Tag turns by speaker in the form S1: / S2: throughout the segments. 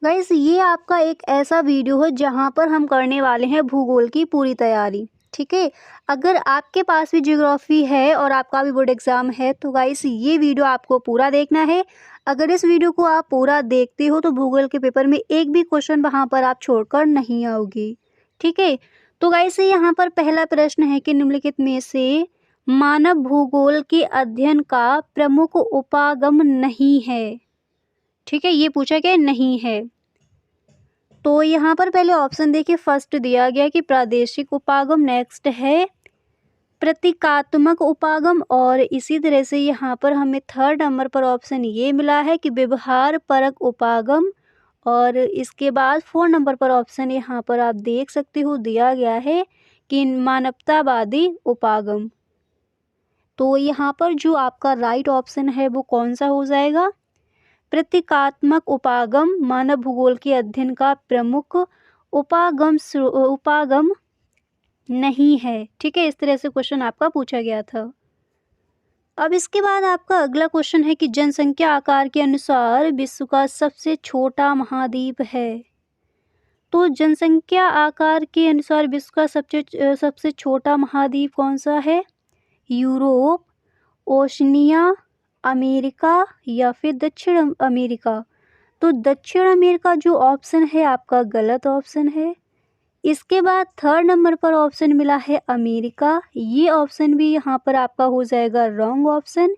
S1: Guys ये आपका एक ऐसा वीडियो है जहाँ पर हम करने वाले हैं भूगोल की पूरी तैयारी। ठीक है, अगर आपके पास भी ज्योग्राफी है और आपका भी बोर्ड एग्जाम है तो गाइस ये वीडियो आपको पूरा देखना है। अगर इस वीडियो को आप पूरा देखते हो तो भूगोल के पेपर में एक भी क्वेश्चन वहाँ पर आप छोड़कर नहीं आओगी। ठीक है, तो गाइस यहाँ पर पहला प्रश्न है कि निम्नलिखित में से मानव भूगोल के अध्ययन का प्रमुख उपागम नहीं है। ठीक है, ये पूछा गया नहीं है। तो यहाँ पर पहले ऑप्शन देखिए, फर्स्ट दिया गया कि प्रादेशिक उपागम, नेक्स्ट है प्रतीकात्मक उपागम, और इसी तरह से यहाँ पर हमें थर्ड नंबर पर ऑप्शन ये मिला है कि व्यवहार परक उपागम, और इसके बाद 4 नंबर पर ऑप्शन यहाँ पर आप देख सकते हो दिया गया है कि मानवतावादी उपागम। तो यहाँ पर जो आपका राइट ऑप्शन है वो कौन सा हो जाएगा? प्रतीकात्मक उपागम मानव भूगोल के अध्ययन का प्रमुख उपागम नहीं है। ठीक है, इस तरह से क्वेश्चन आपका पूछा गया था। अब इसके बाद आपका अगला क्वेश्चन है कि जनसंख्या आकार के अनुसार विश्व का सबसे छोटा महाद्वीप है। तो जनसंख्या आकार के अनुसार विश्व का सबसे छोटा महाद्वीप कौन सा है? यूरोप, ओशनिया, अमेरिका या फिर दक्षिण अमेरिका? तो दक्षिण अमेरिका जो ऑप्शन है आपका गलत ऑप्शन है। इसके बाद थर्ड नंबर पर ऑप्शन मिला है अमेरिका, ये ऑप्शन भी यहाँ पर आपका हो जाएगा रॉन्ग ऑप्शन।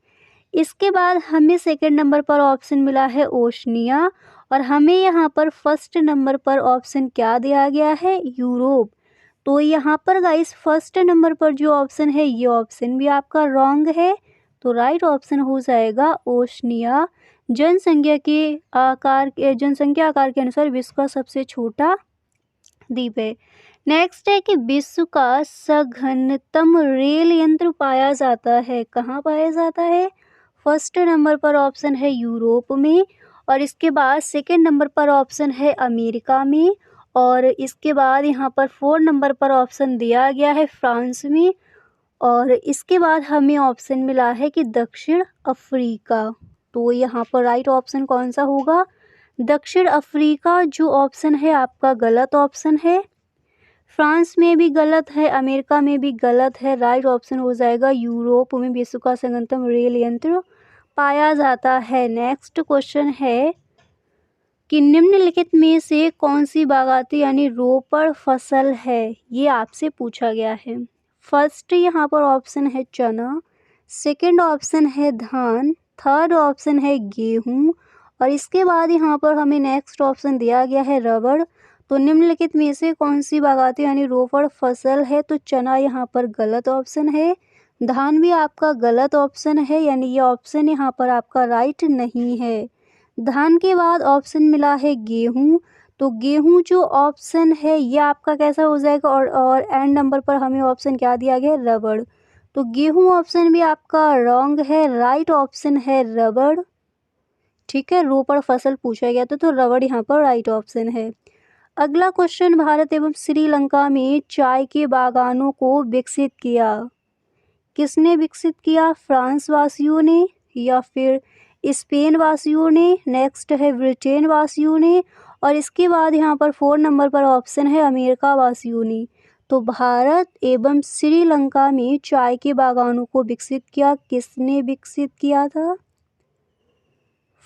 S1: इसके बाद हमें सेकंड नंबर पर ऑप्शन मिला है ओशनिया, और हमें यहाँ पर फर्स्ट नंबर पर ऑप्शन क्या दिया गया है? यूरोप। तो यहाँ पर गाइस फर्स्ट नंबर पर जो ऑप्शन है ये ऑप्शन भी आपका रॉन्ग है। तो राइट ऑप्शन हो जाएगा ओशनिया, जनसंख्या आकार के अनुसार विश्व का सबसे छोटा द्वीप है। नेक्स्ट है कि विश्व का सघनतम रेल यंत्र पाया जाता है, कहाँ पाया जाता है? फर्स्ट नंबर पर ऑप्शन है यूरोप में, और इसके बाद सेकंड नंबर पर ऑप्शन है अमेरिका में, और इसके बाद यहाँ पर 4 नंबर पर ऑप्शन दिया गया है फ्रांस में, और इसके बाद हमें ऑप्शन मिला है कि दक्षिण अफ्रीका। तो यहाँ पर राइट ऑप्शन कौन सा होगा? दक्षिण अफ्रीका जो ऑप्शन है आपका गलत ऑप्शन है। फ्रांस में भी गलत है, अमेरिका में भी गलत है। राइट ऑप्शन हो जाएगा यूरोप में विश्व का सघनतम रेल यंत्र पाया जाता है। नेक्स्ट क्वेश्चन है कि निम्नलिखित में से कौन सी बागायती यानी रोपड़ फसल है, ये आपसे पूछा गया है। फर्स्ट यहाँ पर ऑप्शन है चना, सेकंड ऑप्शन है धान, थर्ड ऑप्शन है गेहूं, और इसके बाद यहाँ पर हमें नेक्स्ट ऑप्शन दिया गया है रबड़। तो निम्नलिखित में से कौन सी बागायती यानी रोपड़ फसल है? तो चना यहाँ पर गलत ऑप्शन है, धान भी आपका गलत ऑप्शन है, यानी ये ऑप्शन यहाँ पर आपका राइट नहीं है। धान के बाद ऑप्शन मिला है गेहूं, तो गेहूं जो ऑप्शन है ये आपका कैसा हो जाएगा? और एंड नंबर पर हमें ऑप्शन क्या दिया गया? रबड़। तो गेहूं ऑप्शन भी आपका रॉन्ग है, राइट ऑप्शन है रबड़। ठीक है, रोपड़ फसल पूछा गया था तो रबड़ यहाँ पर राइट ऑप्शन है। अगला क्वेश्चन, भारत एवं श्रीलंका में चाय के बागानों को विकसित किया, किसने विकसित किया? फ्रांस वासियों ने या फिर स्पेन वासियों ने, नेक्स्ट है ब्रिटेन वासियों ने, और इसके बाद यहाँ पर 4 नंबर पर ऑप्शन है अमेरिका वासियों ने। तो भारत एवं श्रीलंका में चाय के बागानों को विकसित किया, किसने विकसित किया था?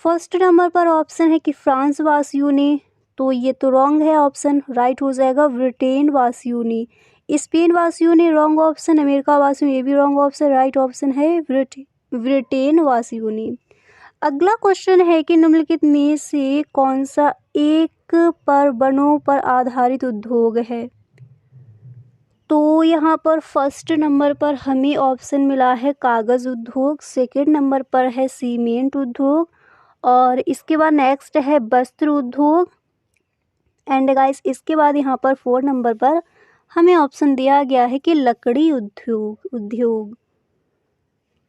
S1: फर्स्ट नंबर पर ऑप्शन है कि फ्रांस वासियों ने, तो ये तो रॉन्ग है ऑप्शन। राइट हो जाएगा ब्रिटेन वासियों ने। स्पेन वासियों ने रॉन्ग ऑप्शन, अमेरिका वासियों ये भी रॉन्ग ऑप्शन। राइट ऑप्शन है ब्रिटेन वासियों ने। अगला क्वेश्चन है कि निम्नलिखित में से कौन सा एक पर वनों पर आधारित उद्योग है? तो यहाँ पर फर्स्ट नंबर पर हमें ऑप्शन मिला है कागज़ उद्योग, सेकंड नंबर पर है सीमेंट उद्योग, और इसके बाद नेक्स्ट है वस्त्र उद्योग, एंड गाइस इसके बाद यहाँ पर 4 नंबर पर हमें ऑप्शन दिया गया है कि लकड़ी उद्योग।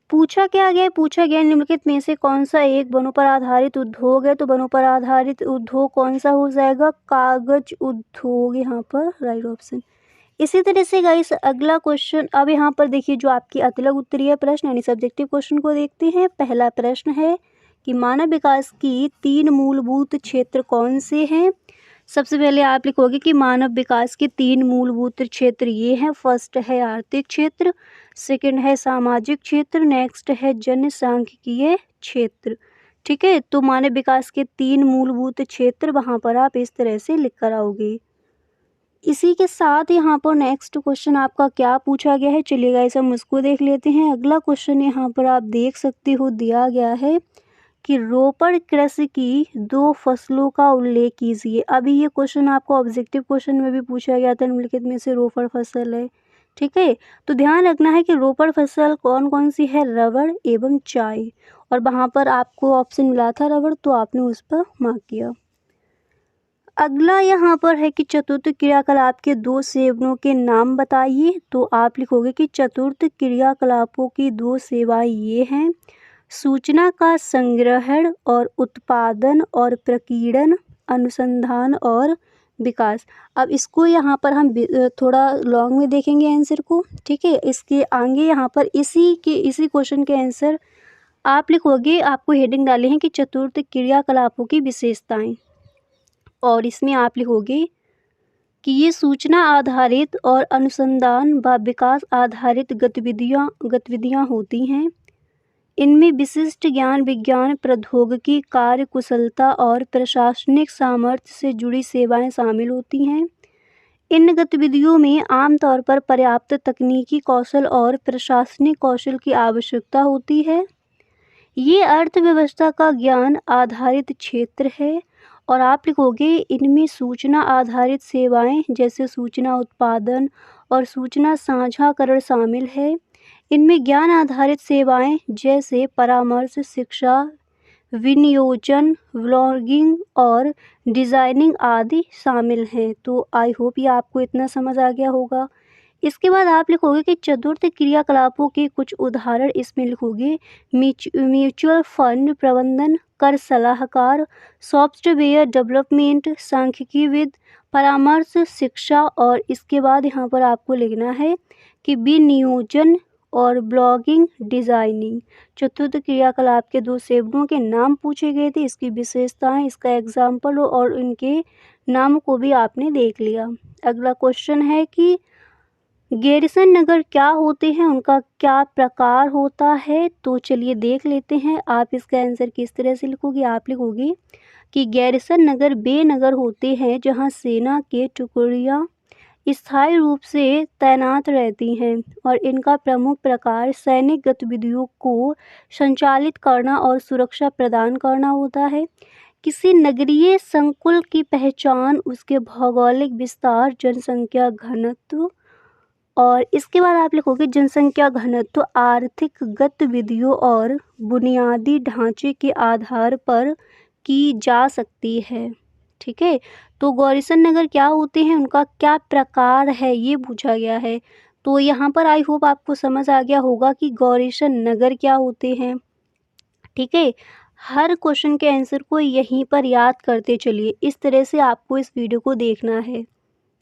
S1: पूछा गया निम्नलिखित में से कौन सा एक वनों पर आधारित उद्योग है? तो वनों पर आधारित उद्योग कौन सा हो जाएगा? कागज उद्योग यहाँ पर राइट ऑप्शन। इसी तरह से गाइस अगला क्वेश्चन, अब यहाँ पर देखिए जो आपकी अतिलक उत्तरीय प्रश्न यानी सब्जेक्टिव क्वेश्चन को देखते हैं। पहला प्रश्न है कि मानव विकास की 3 मूलभूत क्षेत्र कौन से हैं। सबसे पहले आप लिखोगे कि मानव विकास के 3 मूलभूत क्षेत्र ये हैं। फर्स्ट है आर्थिक क्षेत्र, सेकंड है सामाजिक क्षेत्र, नेक्स्ट है जनसांख्यिकीय क्षेत्र। ठीक है, तो मानव विकास के 3 मूलभूत क्षेत्र वहाँ पर आप इस तरह से लिख कर आओगे। इसी के साथ यहाँ पर नेक्स्ट क्वेश्चन आपका क्या पूछा गया है, चलिए गाइस हम उसको देख लेते हैं। अगला क्वेश्चन यहाँ पर आप देख सकते हो दिया गया है कि रोपण कृषि की 2 फसलों का उल्लेख कीजिए। अभी ये क्वेश्चन आपको ऑब्जेक्टिव क्वेश्चन में भी पूछा गया था, निम्नलिखित में से रोपण फसल है। ठीक है, तो ध्यान रखना है कि रोपण फसल कौन कौन सी है, रबड़ एवं चाय, और वहाँ पर आपको ऑप्शन मिला था रबड़, तो आपने उस पर मार्क किया। अगला यहाँ पर है कि चतुर्थ क्रियाकलाप के 2 सेवनों के नाम बताइए। तो आप लिखोगे कि चतुर्थ क्रियाकलापों की 2 सेवाएं ये हैं, सूचना का संग्रहण और उत्पादन और प्रकीर्णन, अनुसंधान और विकास। अब इसको यहाँ पर हम थोड़ा लॉन्ग में देखेंगे आंसर को। ठीक है, इसके आगे यहाँ पर इसी क्वेश्चन के आंसर आप लिखोगे, आपको हेडिंग डाले हैं कि चतुर्थ क्रियाकलापों की विशेषताएं, और इसमें आप लिखोगे कि ये सूचना आधारित और अनुसंधान व विकास आधारित गतिविधियाँ होती हैं। इनमें विशिष्ट ज्ञान, विज्ञान, प्रौद्योगिकी, कार्य कुशलता और प्रशासनिक सामर्थ्य से जुड़ी सेवाएं शामिल होती हैं। इन गतिविधियों में आमतौर पर पर्याप्त तकनीकी कौशल और प्रशासनिक कौशल की आवश्यकता होती है। ये अर्थव्यवस्था का ज्ञान आधारित क्षेत्र है, और आप लिखोगे इनमें सूचना आधारित सेवाएं जैसे सूचना उत्पादन और सूचना साझाकरण शामिल है। इनमें ज्ञान आधारित सेवाएं जैसे परामर्श, शिक्षा, विनियोजन, व्लॉगिंग और डिज़ाइनिंग आदि शामिल हैं। तो आई होप ये आपको इतना समझ आ गया होगा। इसके बाद आप लिखोगे कि चतुर्थ क्रियाकलापों के कुछ उदाहरण इसमें लिखोगे, म्यूचुअल फंड प्रबंधन, कर सलाहकार, सॉफ्टवेयर डेवलपमेंट, सांख्यिकीविद, परामर्श, शिक्षा, और इसके बाद यहाँ पर आपको लिखना है कि विनियोजन और ब्लॉगिंग, डिज़ाइनिंग। चतुर्थ क्रियाकलाप के 2 सेवकों के नाम पूछे गए थे, इसकी विशेषताएं, इसका एग्जाम्पल और इनके नाम को भी आपने देख लिया। अगला क्वेश्चन है कि गैरिसन नगर क्या होते हैं, उनका क्या प्रकार होता है। तो चलिए देख लेते हैं। आप इसका आंसर किस तरह से लिखोगे, आप लिखोगे कि गैरिसन नगर वे नगर होते हैं जहां सेना के टुकड़ियां स्थायी रूप से तैनात रहती हैं, और इनका प्रमुख प्रकार सैनिक गतिविधियों को संचालित करना और सुरक्षा प्रदान करना होता है। किसी नगरीय संकुल की पहचान उसके भौगोलिक विस्तार, जनसंख्या घनत्व, और इसके बाद आप लिखोगे जनसंख्या घनत्व आर्थिक गतिविधियों और बुनियादी ढांचे के आधार पर की जा सकती है। ठीक है, तो गौरीसन नगर क्या होते हैं, उनका क्या प्रकार है, ये पूछा गया है। तो यहाँ पर आई होप आपको समझ आ गया होगा कि गौरीसन नगर क्या होते हैं। ठीक है, हर क्वेश्चन के आंसर को यहीं पर याद करते चलिए, इस तरह से आपको इस वीडियो को देखना है।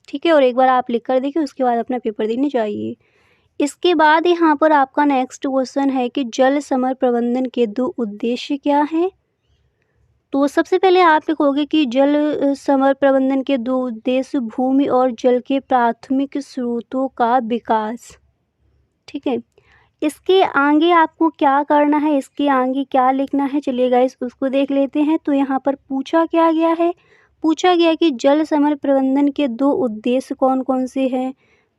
S1: ठीक है, और एक बार आप लिख कर देखिए, उसके बाद अपना पेपर देने जाइए। इसके बाद यहाँ पर आपका नेक्स्ट क्वेश्चन है कि जल समर प्रबंधन के 2 उद्देश्य क्या हैं। तो सबसे पहले आप लिखोगे कि जल समर प्रबंधन के 2 उद्देश्य भूमि और जल के प्राथमिक स्रोतों का विकास। ठीक है, इसके आगे आपको क्या करना है, इसके आगे क्या लिखना है, चलिए गाइस उसको देख लेते हैं। तो यहाँ पर पूछा क्या गया है, पूछा गया कि जल समर प्रबंधन के 2 उद्देश्य कौन कौन से हैं।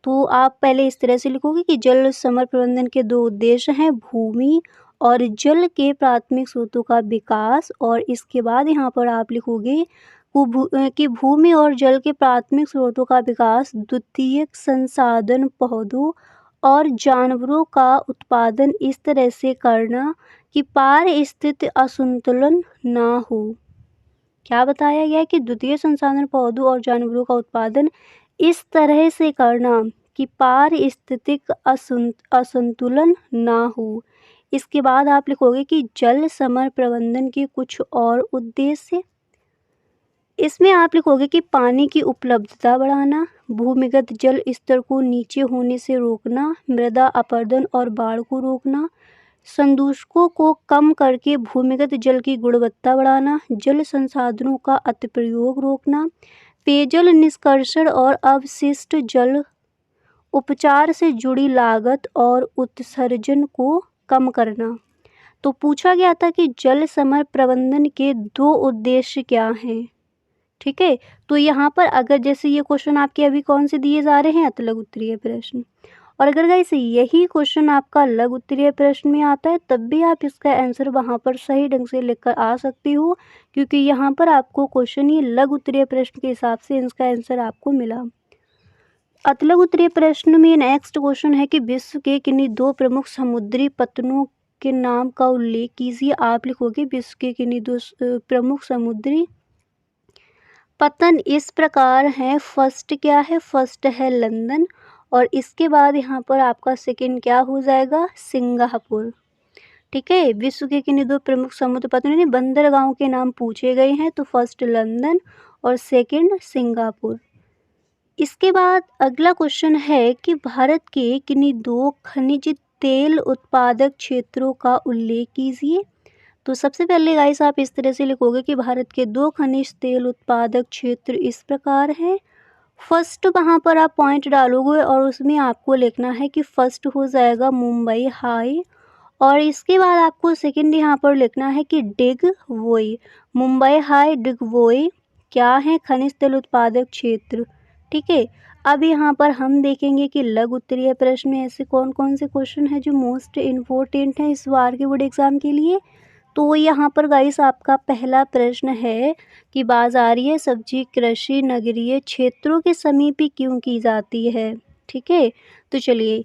S1: तो आप पहले इस तरह से लिखोगे कि जल समर प्रबंधन के 2 उद्देश्य हैं, भूमि और जल के प्राथमिक स्रोतों का विकास, और इसके बाद यहाँ पर आप लिखोगे कि भूमि और जल के प्राथमिक स्रोतों का विकास द्वितीयक संसाधन पौधों और जानवरों का उत्पादन इस तरह से करना कि पारिस्थितिक असंतुलन ना हो। क्या बताया गया है कि द्वितीय संसाधन पौधों और जानवरों का उत्पादन इस तरह से करना कि पारिस्थितिक असंतुलन ना हो। इसके बाद आप लिखोगे कि जल समर प्रबंधन के कुछ और उद्देश्य। इसमें आप लिखोगे कि पानी की उपलब्धता बढ़ाना, भूमिगत जल स्तर को नीचे होने से रोकना, मृदा अपरदन और बाढ़ को रोकना, संदूषकों को कम करके भूमिगत जल की गुणवत्ता बढ़ाना, जल संसाधनों का अतिप्रयोग रोकना, पेयजल निष्कर्षण और अवशिष्ट जल उपचार से जुड़ी लागत और उत्सर्जन को कम करना। तो पूछा गया था कि जल समर प्रबंधन के 2 उद्देश्य क्या हैं। ठीक है, तो यहाँ पर अगर जैसे ये क्वेश्चन आपके अभी कौन से दिए जा रहे हैं, लघु उत्तरीय प्रश्न, और अगर गाइस यही क्वेश्चन आपका लघु उत्तरीय प्रश्न में आता है तब भी आप इसका आंसर वहाँ पर सही ढंग से लिखकर आ सकती हो, क्योंकि यहाँ पर आपको क्वेश्चन ये लघु उत्तरीय प्रश्न के हिसाब से इसका आंसर आपको मिला। लघु उत्तरीय प्रश्न में नेक्स्ट क्वेश्चन है कि विश्व के किन्हीं 2 प्रमुख समुद्री पत्तनों के नाम का उल्लेख कीजिए। आप लिखोगे विश्व के किन्हीं 2 प्रमुख समुद्री पतन इस प्रकार हैं। फर्स्ट क्या है, फर्स्ट है लंदन, और इसके बाद यहाँ पर आपका सेकंड क्या हो जाएगा, सिंगापुर। ठीक है, विश्व के किन्हीं 2 प्रमुख समुद्र पतनों ने बंदरगाहों के नाम पूछे गए हैं, तो फर्स्ट लंदन और सेकंड सिंगापुर। इसके बाद अगला क्वेश्चन है कि भारत के किन्हीं 2 खनिज तेल उत्पादक क्षेत्रों का उल्लेख कीजिए। तो सबसे पहले गाइस आप इस तरह से लिखोगे कि भारत के 2 खनिज तेल उत्पादक क्षेत्र इस प्रकार हैं। फर्स्ट वहाँ पर आप पॉइंट डालोगे और उसमें आपको लिखना है कि फर्स्ट हो जाएगा मुंबई हाई, और इसके बाद आपको सेकंड यहाँ पर लिखना है कि डिगबोई। मुंबई हाई, डिगबोई क्या है, खनिज तेल उत्पादक क्षेत्र। ठीक है, अब यहाँ पर हम देखेंगे कि लघु उत्तरीय प्रश्न में ऐसे कौन कौन से क्वेश्चन हैं जो मोस्ट इम्पोर्टेंट हैं इस बार के बोर्ड एग्जाम के लिए। तो यहाँ पर गाइस आपका पहला प्रश्न है कि बाज़ारिया सब्जी कृषि नगरीय क्षेत्रों के समीप ही क्यों की जाती है। ठीक है, तो चलिए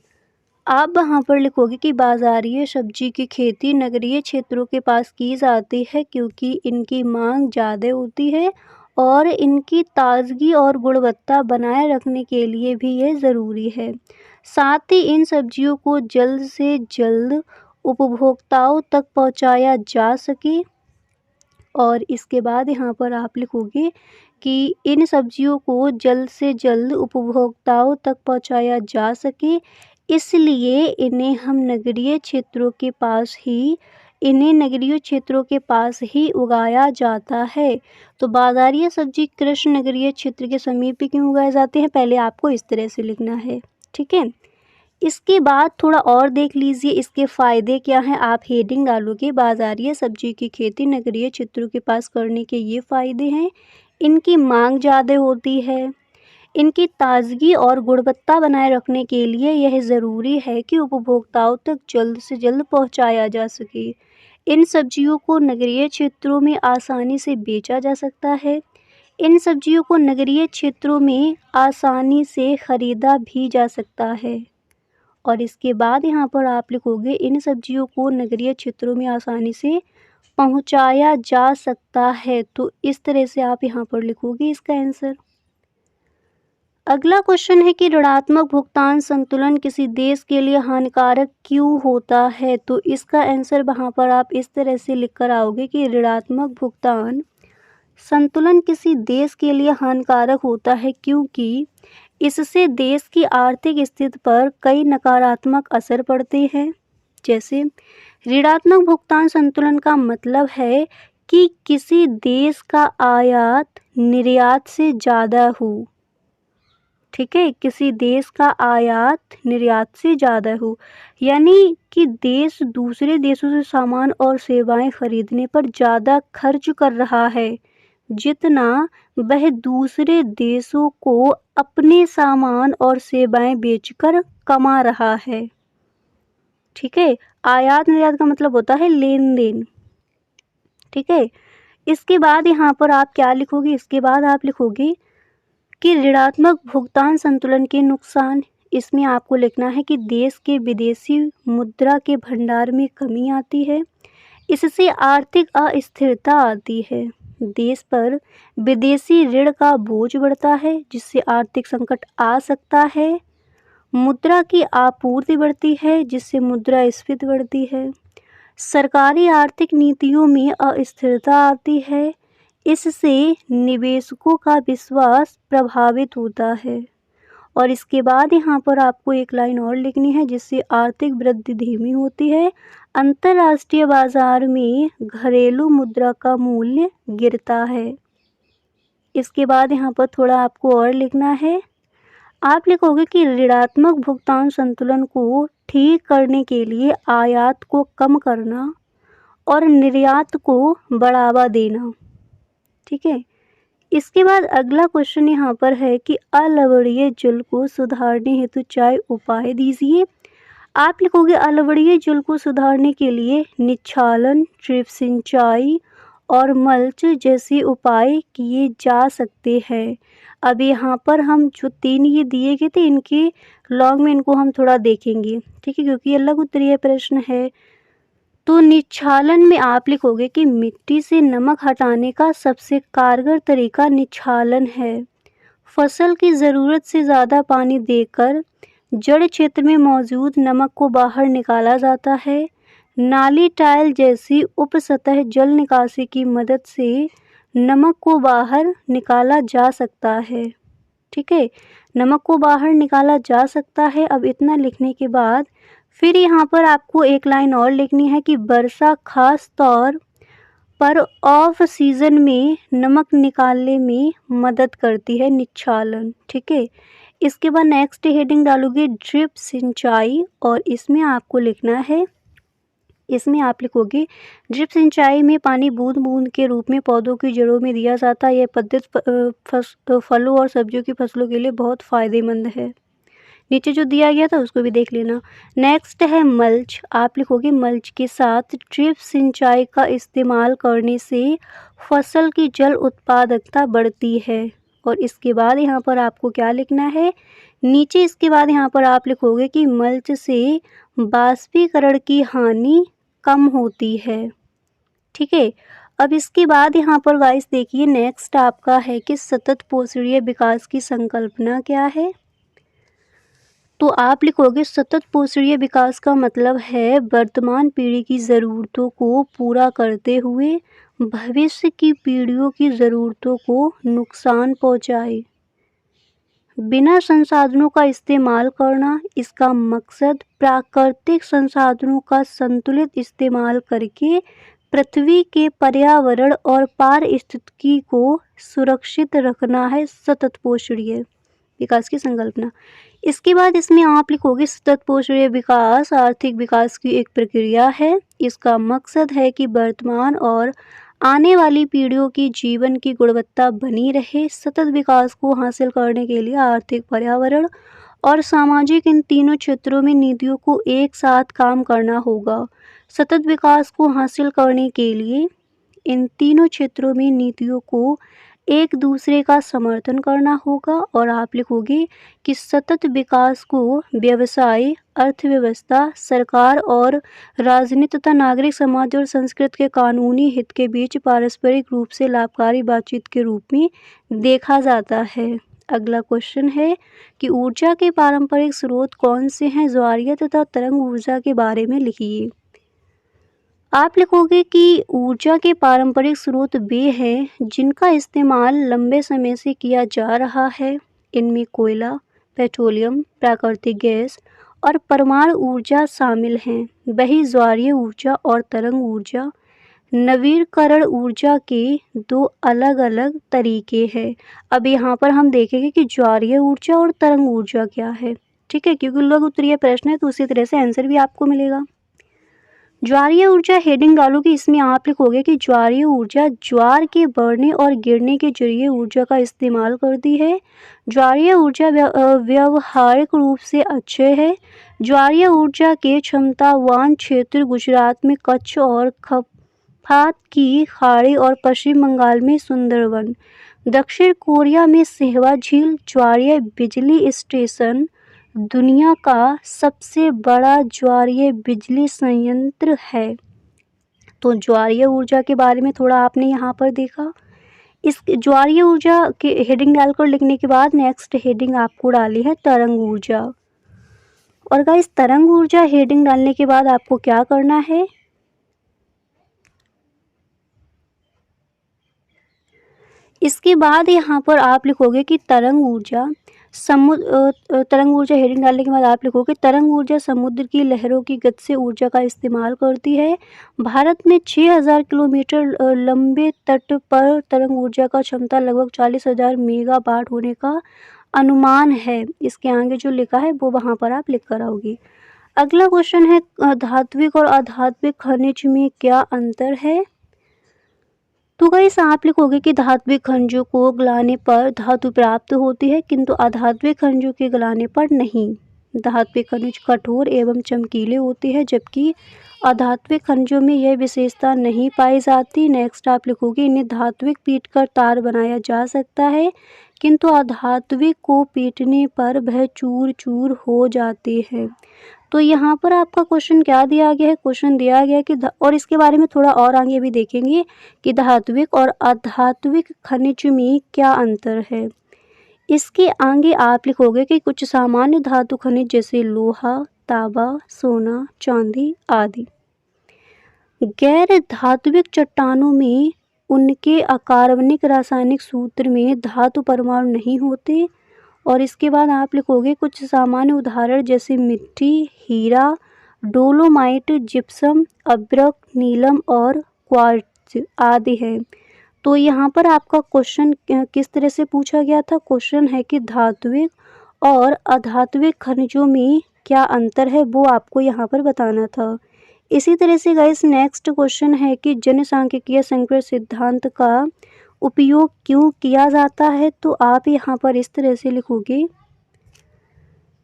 S1: आप वहाँ पर लिखोगे कि बाज़ारिया सब्जी की खेती नगरीय क्षेत्रों के पास की जाती है क्योंकि इनकी मांग ज़्यादा होती है और इनकी ताज़गी और गुणवत्ता बनाए रखने के लिए भी ये ज़रूरी है। साथ ही इन सब्जियों को जल्द से जल्द उपभोक्ताओं तक पहुंचाया जा सके, और इसके बाद यहाँ पर आप लिखोगे कि इन सब्जियों को जल्द से जल्द उपभोक्ताओं तक पहुंचाया जा सके, इसलिए इन्हें नगरीय क्षेत्रों के पास ही उगाया जाता है। तो बाज़ारिया सब्जी कृषि नगरीय क्षेत्र के समीप क्यों उगाए जाते हैं, पहले आपको इस तरह से लिखना है। ठीक है, इसके बाद थोड़ा और देख लीजिए इसके फ़ायदे क्या हैं। आप हेडिंग डालोगे बाज़ारिया सब्जी की खेती नगरीय क्षेत्रों के पास करने के ये फ़ायदे हैं। इनकी मांग ज़्यादा होती है, इनकी ताज़गी और गुणवत्ता बनाए रखने के लिए यह ज़रूरी है कि उपभोक्ताओं तक जल्द से जल्द पहुंचाया जा सके। इन सब्जियों को नगरीय क्षेत्रों में आसानी से बेचा जा सकता है। इन सब्जियों को नगरीय क्षेत्रों में आसानी से ख़रीदा भी जा सकता है, और इसके बाद यहाँ पर आप लिखोगे इन सब्जियों को नगरीय क्षेत्रों में आसानी से पहुँचाया जा सकता है। तो इस तरह से आप यहाँ पर लिखोगे इसका आंसर। अगला क्वेश्चन है कि ऋणात्मक भुगतान संतुलन किसी देश के लिए हानिकारक क्यों होता है। तो इसका आंसर वहाँ पर आप इस तरह से लिख कर आओगे कि ऋणात्मक भुगतान संतुलन किसी देश के लिए हानिकारक होता है क्योंकि इससे देश की आर्थिक स्थिति पर कई नकारात्मक असर पड़ते हैं। जैसे ऋणात्मक भुगतान संतुलन का मतलब है कि किसी देश का आयात निर्यात से ज़्यादा हो। ठीक है, किसी देश का आयात निर्यात से ज़्यादा हो, यानी कि देश दूसरे देशों से सामान और सेवाएं खरीदने पर ज़्यादा खर्च कर रहा है जितना वह दूसरे देशों को अपने सामान और सेवाएं बेचकर कमा रहा है। ठीक है, आयात निर्यात का मतलब होता है लेन देन। ठीक है, इसके बाद यहाँ पर आप क्या लिखोगे, इसके बाद आप लिखोगे कि ऋणात्मक भुगतान संतुलन के नुकसान। इसमें आपको लिखना है कि देश के विदेशी मुद्रा के भंडार में कमी आती है, इससे आर्थिक अस्थिरता आती है, देश पर विदेशी ऋण का बोझ बढ़ता है जिससे आर्थिक संकट आ सकता है, मुद्रा की आपूर्ति बढ़ती है जिससे मुद्रास्फीति बढ़ती है, सरकारी आर्थिक नीतियों में अस्थिरता आती है, इससे निवेशकों का विश्वास प्रभावित होता है, और इसके बाद यहाँ पर आपको एक लाइन और लिखनी है जिससे आर्थिक वृद्धि धीमी होती है, अंतर्राष्ट्रीय बाजार में घरेलू मुद्रा का मूल्य गिरता है। इसके बाद यहाँ पर थोड़ा आपको और लिखना है। आप लिखोगे कि ऋणात्मक भुगतान संतुलन को ठीक करने के लिए आयात को कम करना और निर्यात को बढ़ावा देना। ठीक है। इसके बाद अगला क्वेश्चन यहाँ पर है कि अलवणीय जल को सुधारने हेतु चाहे उपाय दीजिए। आप लिखोगे अलवणीय जल को सुधारने के लिए निच्छालन, ड्रिप सिंचाई और मल्च जैसे उपाय किए जा सकते हैं। अब यहाँ पर हम जो 3 ये दिए गए थे इनके लॉन्ग में इनको हम थोड़ा देखेंगे। ठीक है, क्योंकि ये लघु उत्तरीय प्रश्न है। तो निच्छालन में आप लिखोगे कि मिट्टी से नमक हटाने का सबसे कारगर तरीका निच्छालन है। फसल की ज़रूरत से ज़्यादा पानी देकर जड़ क्षेत्र में मौजूद नमक को बाहर निकाला जाता है। नाली टाइल जैसी उपसतह जल निकासी की मदद से नमक को बाहर निकाला जा सकता है। ठीक है, नमक को बाहर निकाला जा सकता है। अब इतना लिखने के बाद फिर यहाँ पर आपको एक लाइन और लिखनी है कि वर्षा खास तौर पर ऑफ सीजन में नमक निकालने में मदद करती है निच्छालन। ठीक है, इसके बाद नेक्स्ट हेडिंग डालोगे ड्रिप सिंचाई और इसमें आपको लिखना है, इसमें आप लिखोगे ड्रिप सिंचाई में पानी बूंद बूंद के रूप में पौधों की जड़ों में दिया जाता है। यह पद्धति फलों और सब्जियों की फसलों के लिए बहुत फ़ायदेमंद है। नीचे जो दिया गया था उसको भी देख लेना। नेक्स्ट है मल्च। आप लिखोगे मल्च के साथ ड्रिप सिंचाई का इस्तेमाल करने से फसल की जल उत्पादकता बढ़ती है। और इसके बाद यहाँ पर आपको क्या लिखना है, नीचे इसके बाद यहाँ पर आप लिखोगे कि मल्च से बाष्पीकरण की हानि कम होती है। ठीक है, अब इसके बाद यहाँ पर गाइस देखिए नेक्स्ट आपका है कि सतत पोषणीय विकास की संकल्पना क्या है। तो आप लिखोगे सतत पोषणीय विकास का मतलब है वर्तमान पीढ़ी की ज़रूरतों को पूरा करते हुए भविष्य की पीढ़ियों की ज़रूरतों को नुकसान पहुँचाए, बिना संसाधनों का इस्तेमाल करना। इसका मकसद प्राकृतिक संसाधनों का संतुलित इस्तेमाल करके पृथ्वी के पर्यावरण और पारिस्थितिकी को सुरक्षित रखना है सतत पोषणीय विकास की संकल्पना। इसके बाद इसमें आप लिखोगे सतत पोषणीय विकास आर्थिक विकास की एक प्रक्रिया है। इसका मकसद है कि वर्तमान और आने वाली पीढ़ियों की जीवन की गुणवत्ता बनी रहे। सतत विकास को हासिल करने के लिए आर्थिक, पर्यावरण और सामाजिक इन तीनों क्षेत्रों में नीतियों को एक साथ काम करना होगा। सतत विकास को हासिल करने के लिए इन तीनों क्षेत्रों में नीतियों को एक दूसरे का समर्थन करना होगा। और आप लिखोगे कि सतत विकास को व्यवसाय, अर्थव्यवस्था, सरकार और राजनीति तथा नागरिक समाज और संस्कृति के कानूनी हित के बीच पारस्परिक रूप से लाभकारी बातचीत के रूप में देखा जाता है। अगला क्वेश्चन है कि ऊर्जा के पारंपरिक स्रोत कौन से हैं। ज्वारीय तथा तरंग ऊर्जा के बारे में लिखिए। आप लिखोगे कि ऊर्जा के पारंपरिक स्रोत वे हैं जिनका इस्तेमाल लंबे समय से किया जा रहा है। इनमें कोयला, पेट्रोलियम, प्राकृतिक गैस और परमाणु ऊर्जा शामिल हैं। वही ज्वारीय ऊर्जा और तरंग ऊर्जा नवीकरण ऊर्जा के दो अलग अलग तरीके हैं। अब यहाँ पर हम देखेंगे कि ज्वारीय ऊर्जा और तरंग ऊर्जा क्या है। ठीक है, क्योंकि लघु उत्तरीय प्रश्न है तो उसी तरह से आंसर भी आपको मिलेगा। ज्वारीय ऊर्जा हेडिंग डालोगे, इसमें आप लिखोगे कि ज्वारीय ऊर्जा ज्वार के बढ़ने और गिरने के जरिए ऊर्जा का इस्तेमाल करती है। ज्वारीय ऊर्जा व्यवहारिक रूप से अक्षय है। ज्वारीय ऊर्जा के क्षमतावान क्षेत्र गुजरात में कच्छ और खपात की खाड़ी और पश्चिम बंगाल में सुंदरवन, दक्षिण कोरिया में सिहवा झील। ज्वारीय बिजली स्टेशन दुनिया का सबसे बड़ा ज्वारीय बिजली संयंत्र है। तो ज्वारीय ऊर्जा के बारे में थोड़ा आपने यहाँ पर देखा। इस ज्वारीय ऊर्जा के हेडिंग डालकर लिखने के बाद नेक्स्ट हेडिंग आपको डाली है तरंग ऊर्जा। और गाइस तरंग ऊर्जा हेडिंग डालने के बाद आपको क्या करना है, इसके बाद यहाँ पर आप लिखोगे कि तरंग ऊर्जा तरंग ऊर्जा हेडिंग डालने के बाद आप लिखोगे तरंग ऊर्जा समुद्र की लहरों की गति से ऊर्जा का इस्तेमाल करती है। भारत में 6000 किलोमीटर लंबे तट पर तरंग ऊर्जा का क्षमता लगभग 40,000 मेगावाट होने का अनुमान है। इसके आगे जो लिखा है वो वहाँ पर आप लिख कर आओगे। अगला क्वेश्चन है धात्विक और अधात्विक खनिज में क्या अंतर है। तो गाइस आप लिखोगे कि धात्विक खनिजों को गलाने पर धातु प्राप्त होती है किंतु अधात्विक खनिजों के गलाने पर नहीं। धात्विक खनिज कठोर एवं चमकीले होते हैं जबकि अधात्विक खनिजों में यह विशेषता नहीं पाई जाती। नेक्स्ट आप लिखोगे इन्हें धात्विक पीटकर तार बनाया जा सकता है किंतु अधात्विक को पीटने पर वह चूर चूर हो जाते हैं। तो यहाँ पर आपका क्वेश्चन क्या दिया गया है, क्वेश्चन दिया गया है कि और इसके बारे में थोड़ा और आगे भी देखेंगे कि धात्विक और अधात्विक खनिज में क्या अंतर है। इसके आगे आप लिखोगे कि कुछ सामान्य धातु खनिज जैसे लोहा, तांबा, सोना, चांदी आदि गैर धात्विक चट्टानों में उनके अकार्बनिक रासायनिक सूत्र में धातु परमाणु नहीं होते। और इसके बाद आप लिखोगे कुछ सामान्य उदाहरण जैसे मिट्टी, हीरा, डोलोमाइट, जिप्सम, अब्रक, नीलम और क्वार्ट्ज आदि है। तो यहाँ पर आपका क्वेश्चन किस तरह से पूछा गया था, क्वेश्चन है कि धात्विक और अधात्विक खनिजों में क्या अंतर है वो आपको यहाँ पर बताना था। इसी तरह से गाइस नेक्स्ट क्वेश्चन है कि जनसांख्यिकीय संकर सिद्धांत का उपयोग क्यों किया जाता है। तो आप यहाँ पर इस तरह से लिखोगे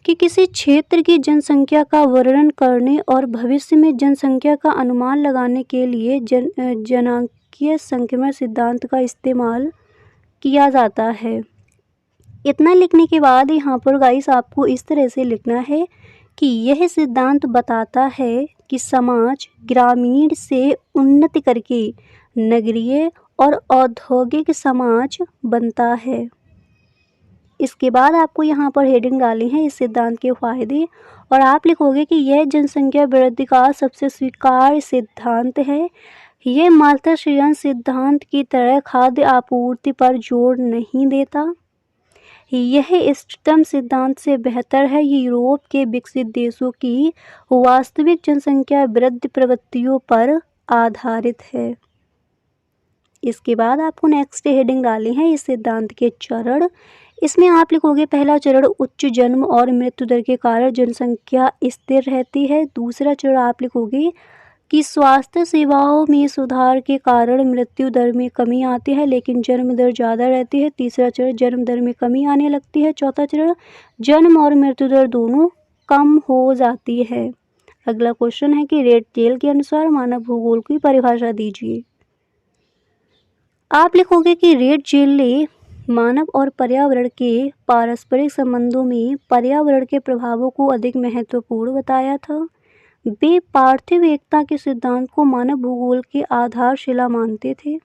S1: कि किसी क्षेत्र की जनसंख्या का वर्णन करने और भविष्य में जनसंख्या का अनुमान लगाने के लिए जनांकीय संक्रमण सिद्धांत का इस्तेमाल किया जाता है। इतना लिखने के बाद यहाँ पर गाइस आपको इस तरह से लिखना है कि यह सिद्धांत बताता है कि समाज ग्रामीण से उन्नति करके नगरीय और औद्योगिक समाज बनता है। इसके बाद आपको यहाँ पर हेडिंग डाली है इस सिद्धांत के फायदे और आप लिखोगे कि यह जनसंख्या वृद्धि का सबसे स्वीकार्य सिद्धांत है। यह मात्रा सिद्धांत की तरह खाद्य आपूर्ति पर जोर नहीं देता। यह इष्टतम सिद्धांत से बेहतर है। यूरोप के विकसित देशों की वास्तविक जनसंख्या वृद्धि प्रवृत्तियों पर आधारित है। इसके बाद आपको नेक्स्ट हेडिंग डाली है इस सिद्धांत के चरण। इसमें आप लिखोगे पहला चरण उच्च जन्म और मृत्यु दर के कारण जनसंख्या स्थिर रहती है। दूसरा चरण आप लिखोगे कि स्वास्थ्य सेवाओं में सुधार के कारण मृत्यु दर में कमी आती है लेकिन जन्म दर ज़्यादा रहती है। तीसरा चरण जन्म दर में कमी आने लगती है। चौथा चरण जन्म और मृत्यु दर दोनों कम हो जाती है। अगला क्वेश्चन है कि रेड टेल के अनुसार मानव भूगोल की परिभाषा दीजिए। आप लिखोगे कि रेड जेल ने मानव और पर्यावरण के पारस्परिक संबंधों में पर्यावरण के प्रभावों को अधिक महत्वपूर्ण बताया था। वे पार्थिव एकता के सिद्धांत को मानव भूगोल की आधारशिला मानते थे।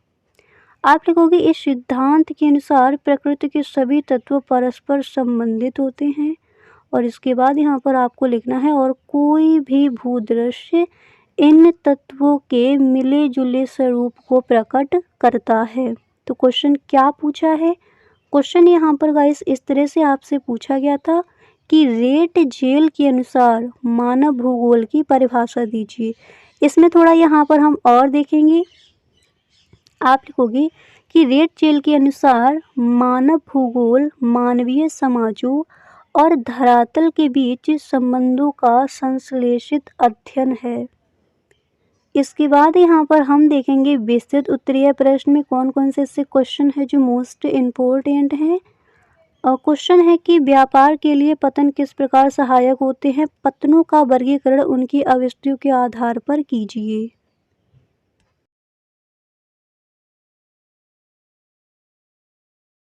S1: आप लिखोगे इस सिद्धांत के अनुसार प्रकृति के सभी तत्व परस्पर संबंधित होते हैं। और इसके बाद यहाँ पर आपको लिखना है और कोई भी भूदृश्य इन तत्वों के मिले जुले स्वरूप को प्रकट करता है। तो क्वेश्चन क्या पूछा है, क्वेश्चन यहाँ पर गाइस इस तरह से आपसे पूछा गया था कि रेड जेल के अनुसार मानव भूगोल की परिभाषा दीजिए। इसमें थोड़ा यहाँ पर हम और देखेंगे। आप लिखोगे कि रेड जेल के अनुसार मानव भूगोल मानवीय समाजों और धरातल के बीच संबंधों का संश्लेषित अध्ययन है। इसके बाद यहाँ पर हम देखेंगे विस्तृत उत्तरीय प्रश्न में कौन कौन से ऐसे क्वेश्चन है जो मोस्ट इम्पोर्टेंट हैं। और क्वेश्चन है कि व्यापार के लिए पतन किस प्रकार सहायक होते हैं। पतनों का वर्गीकरण उनकी आवृत्तियों के आधार पर कीजिए।